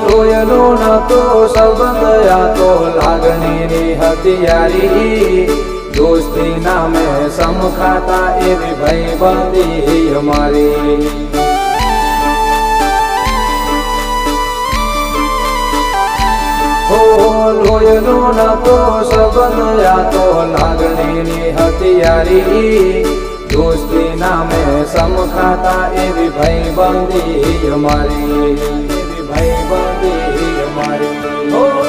લોયનો નતો સંબંધ આ તો લાગણીની હથિયારી દોસ્તી નામે સમખાતા એવી ભાઈબંધી અમારી લોયનો નતો સંબંધ આ તો લાગણીની હથિયારી દોસ્તી નામે સમખાતા એવી ભાઈબંધી અમારી એવી ભાઈબંધી અમારી